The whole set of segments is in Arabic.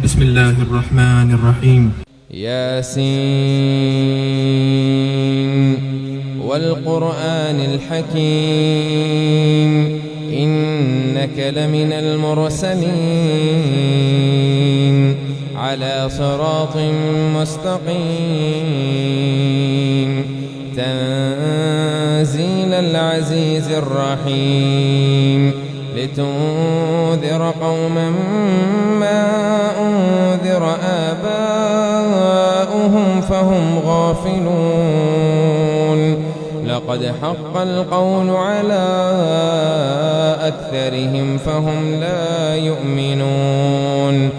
بسم الله الرحمن الرحيم. ياسين والقرآن الحكيم إنك لمن المرسلين على صراط مستقيم تنزيل العزيز الرحيم لتنذر قوما ما أنذر آباؤهم فهم غافلون لقد حق القول على أكثرهم فهم لا يؤمنون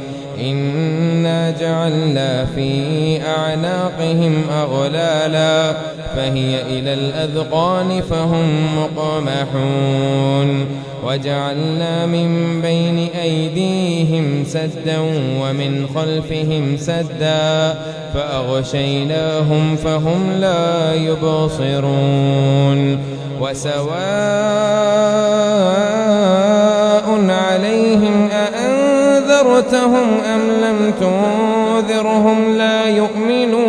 إنا جعلنا في أعناقهم أغلالا فهي إلى الأذقان فهم مقمحون وجعلنا من بين أيديهم سدا ومن خلفهم سدا فأغشيناهم فهم لا يبصرون وسواء عليهم أأنذرتهم أم لم تنذرهم لا يؤمنون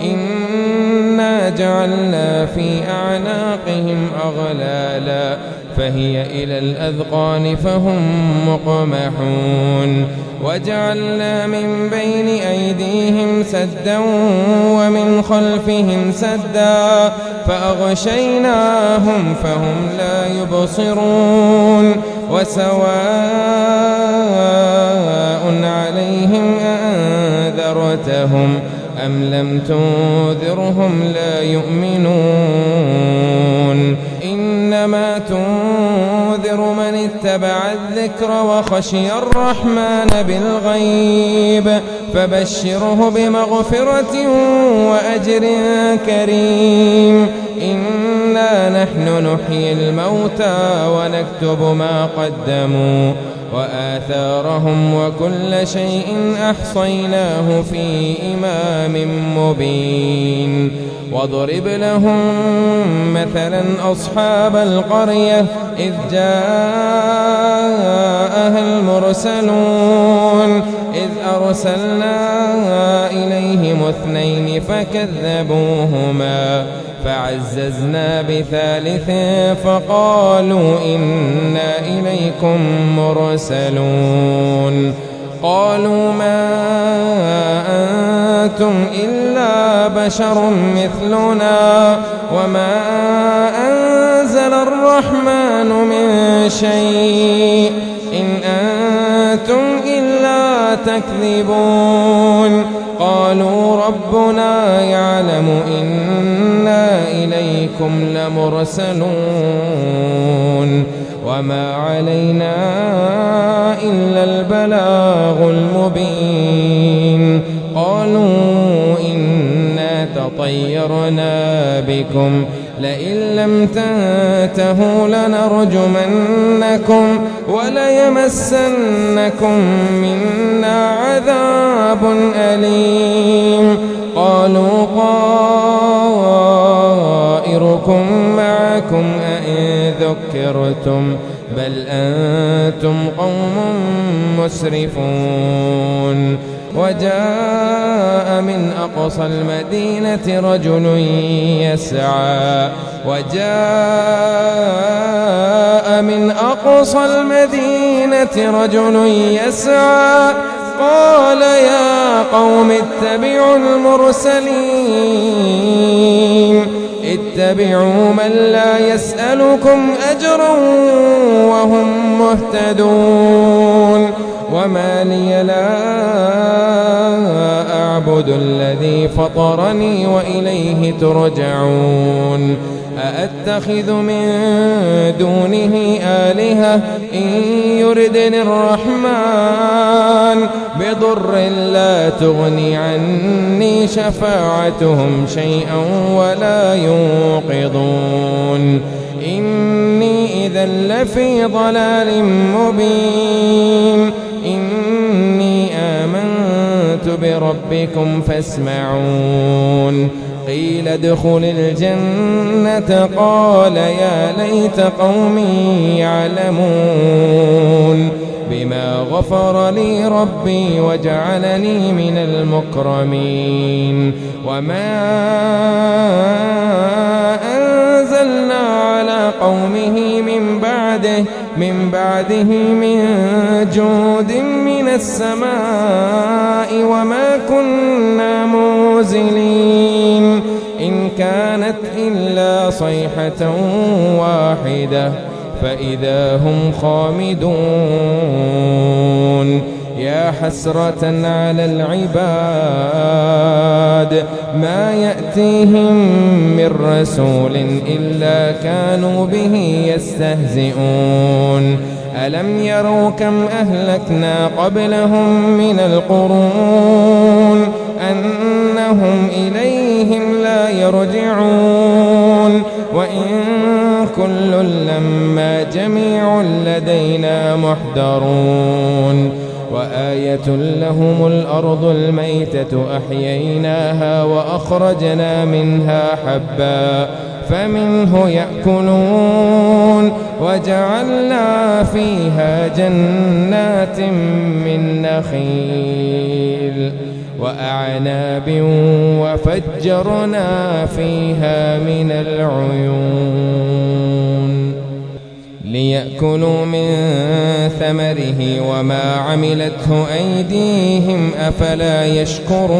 إنا جعلنا في أعناقهم أغلالا فهي إلى الأذقان فهم مقمحون وجعلنا من بين أيديهم سدا ومن خلفهم سدا فأغشيناهم فهم لا يبصرون وسواء عليهم أأنذرتهم أم لم تنذرهم لا يؤمنون إنما تنذر من اتبع الذكر وخشي الرحمن بالغيب فبشره بمغفرة وأجر كريم إنا نحن نحيي الموتى ونكتب ما قدموا وآثارهم وكل شيء أحصيناه في إمام مبين واضرب لهم مثلا أصحاب القرية إذ جاءها المرسلون إذ أرسلنا إليهم 2 فكذبوهما فعززنا ب3 فقالوا إنا إليكم مرسلون قالوا ما أنتم إلا بشر مثلنا وما أنزل الرحمن من شيء إن أنتم إلا تكذبون قالوا ربنا يعلم إنا إليكم لمرسلون وما علينا إلا البلاغ المبين قالوا إنا تطيرنا بكم لئن لم تنتهوا لنرجمنكم وليمسنكم منا عذاب أليم قالوا طائركم معكم أئن ذكرتم بل أنتم قوم مسرفون وجاء من أقصى المدينة رجل يسعى قال يا قوم اتبعوا المرسلين اتبعوا من لا يسألكم أجرا وهم مهتدون وما لي لا أعبد الذي فطرني وإليه ترجعون أأتخذ من دونه آلهة إن يردني الرحمن بضر لا تغني عني شفاعتهم شيئا ولا ينقذون إني إذا لفي ضلال مبين إني آمنت بربكم فاسمعون قيل ادخل الجنة قال يا ليت قومي يعلمون بما غفر لي ربي وجعلني من المكرمين وما أنزلنا على قومه من بعده من جود من السماء وما كنا منزلين إن كانت إلا صيحة واحدة فإذا هم خامدون يا حسرة على العباد ما يأتيهم من رسول إلا كانوا به يستهزئون ألم يروا كم أهلكنا قبلهم من القرون أنهم إليهم لا يرجعون وإن كل لما جميع لدينا محضرون وآية لهم الأرض الميتة أحييناها وأخرجنا منها حبا فمنه يأكلون وجعلنا فيها جنات من نخيل وأعناب وفجرنا فيها من العيون ليأكلوا من ثمره وما عملته أيديهم أفلا يشكرون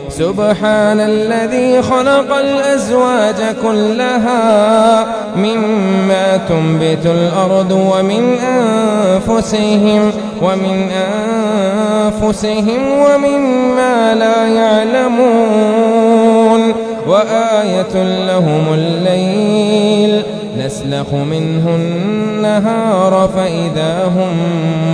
سبحان الذي خلق الأزواج كلها مما تنبت الأرض ومن أنفسهم ومما لا يعلمون وآية لهم الليل نسلخ منه النهار فإذا هم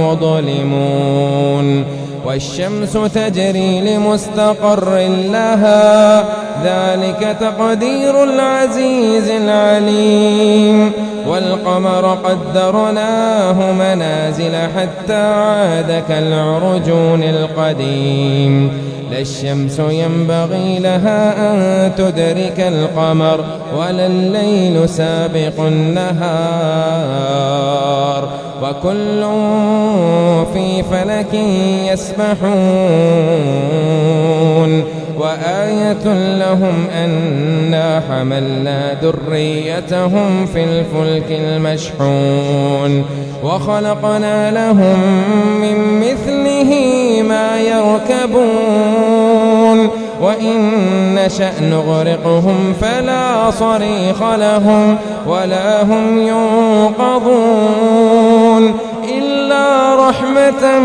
مظلمون والشمس تجري لمستقر لها ذلك تقدير العزيز العليم والقمر قدرناه منازل حتى عاد كالعرجون القديم لا الشمس ينبغي لها أن تدرك القمر ولا الليل سابق النهار وكل في فلك يسبحون وآية لهم أنا حملنا ذريتهم في الفلك المشحون وخلقنا لهم من مثله ما يركبون وإن نشأ نغرقهم فلا صريخ لهم ولا هم ينقذون إلا رحمة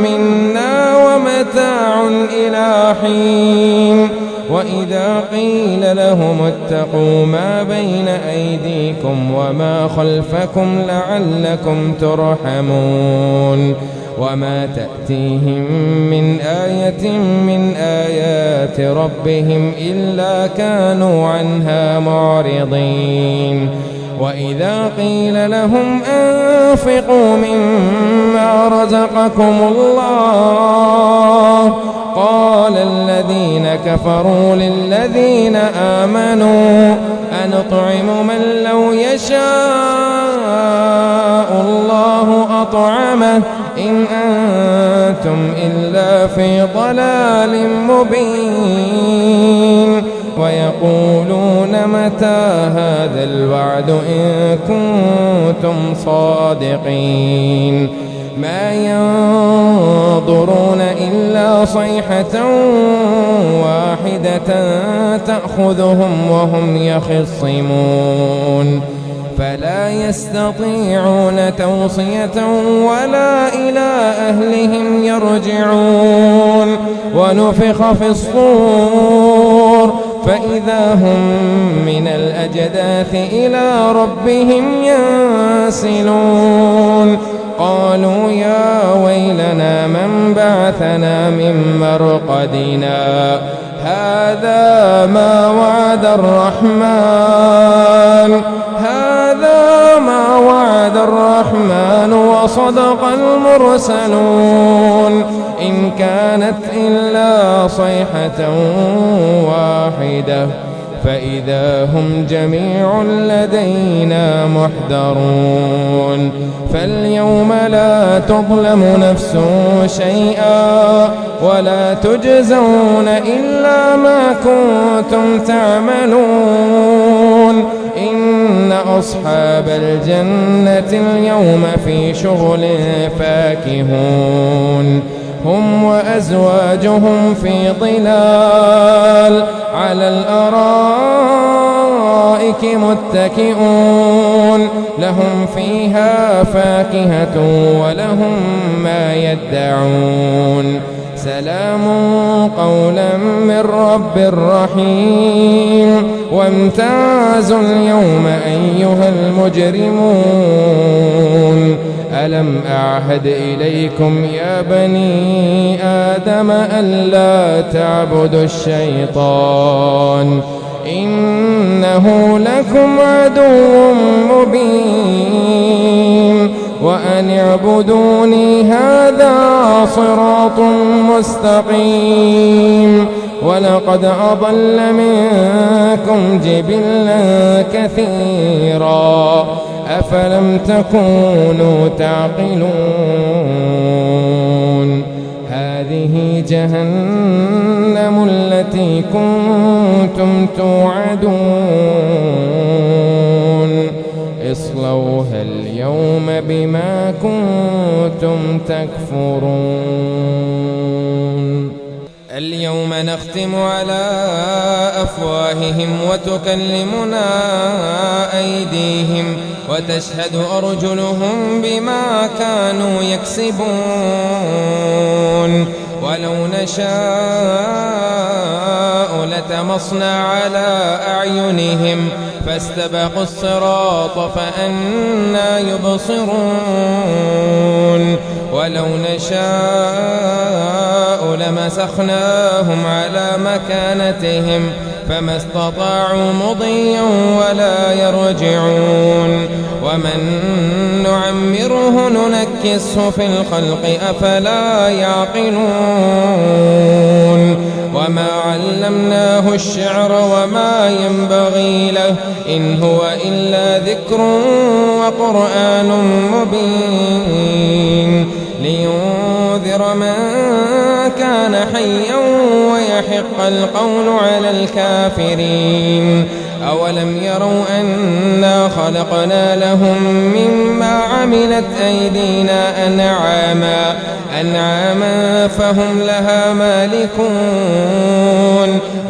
منا ومتاع إلى حين وإذا قيل لهم اتقوا ما بين أيديكم وما خلفكم لعلكم ترحمون وما تأتيهم من آية من آيات ربهم إلا كانوا عنها معرضين وإذا قيل لهم أنفقوا مما رزقكم الله قال الذين كفروا للذين آمنوا أنطعم من لو يشاء الله أطعمه إن أنتم إلا في ضلال مبين ويقولون متى هذا الوعد إن كنتم صادقين ما ينظرون إلا صيحة واحدة تأخذهم وهم يخصمون فلا يستطيعون توصية ولا إلى أهلهم يرجعون ونفخ في الصور فإذا هم من الأجداث إلى ربهم ينسلون قالوا يا ويلنا من بعثنا من مرقدنا هذا ما وعد الرحمن وصدق المرسلون إن كانت إلا صيحة واحدة فإذا هم جميع لدينا محضرون فاليوم لا تظلم نفس شيئا ولا تجزون إلا ما كنتم تعملون إن أصحاب الجنة اليوم في شغل فاكهون هم وأزواجهم في ظلال على الأرائك متكئون لهم فيها فاكهة ولهم ما يدعون سلام قولا من رب رحيم وامتازوا اليوم أيها المجرمون ألم أعهد إليكم يا بني آدم ألا تعبدوا الشيطان إنه لكم عدو مبين وأن اعبدوني هذا صراط مستقيم ولقد أضل منكم جبلا كثيرا أفلم تكونوا تعقلون هذه جهنم التي كنتم توعدون اصلوها اليوم بما كنتم تكفرون اليوم نختم على أفواههم وتكلمنا أيديهم وتشهد أرجلهم بما كانوا يكسبون ولو نشاء لتمصنا على أعينهم فاستبقوا الصراط فأنى يبصرون ولو نشاء لمسخناهم على مكانتهم فما استطاعوا مضيا ولا يرجعون ومن نعمره ننكسه في الخلق أفلا يعقلون وما علمناه الشعر وما ينبغي له إن هو إلا ذكر وقرآن مبين لينذر من كان حيا ويحق القول على الكافرين أولم يروا أنا خلقنا لهم مما عملت أيدينا أنعاما فهم لها مالكون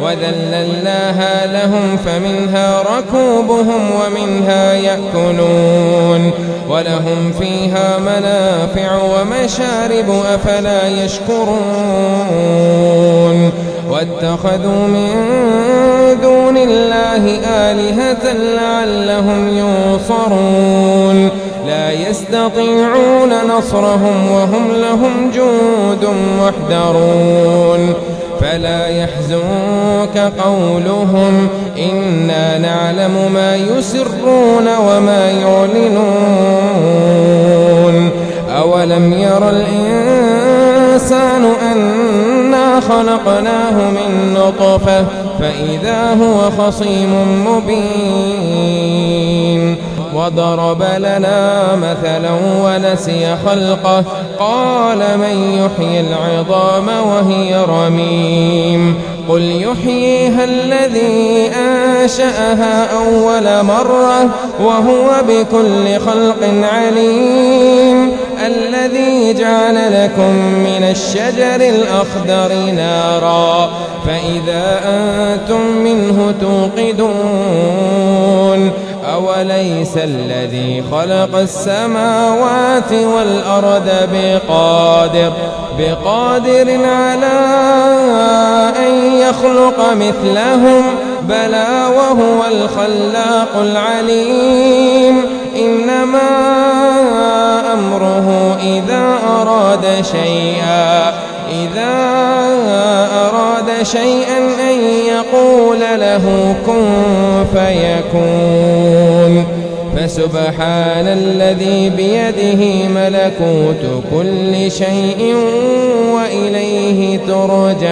وذللناها لهم فمنها ركوبهم ومنها يأكلون ولهم فيها منافع ومشارب أفلا يشكرون واتخذوا من دون الله آلهة لعلهم ينصرون لا يستطيعون نصرهم وهم لهم جند محضرون فلا يحزنك قولهم إنا نعلم ما يسرون وما يعلنون أولم ير الإنسان أنا خلقناه من نطفة فإذا هو خصيم مبين وضرب لنا مثلا ونسي خلقه قال من يحيي العظام وهي رميم قل يحييها الذي أنشأها أول مرة وهو بكل خلق عليم الذي جعل لكم من الشجر الأخضر نارا فإذا أنتم منه توقدون أوليس الذي خلق السماوات والأرض بقادر على أن يخلق مثلهم بلى وهو الخلاق العليم إنما أمره إذا أراد شيئا أن يقول له كن فيكون فسبحان الذي بيده ملكوت كل شيء وإليه ترجعون.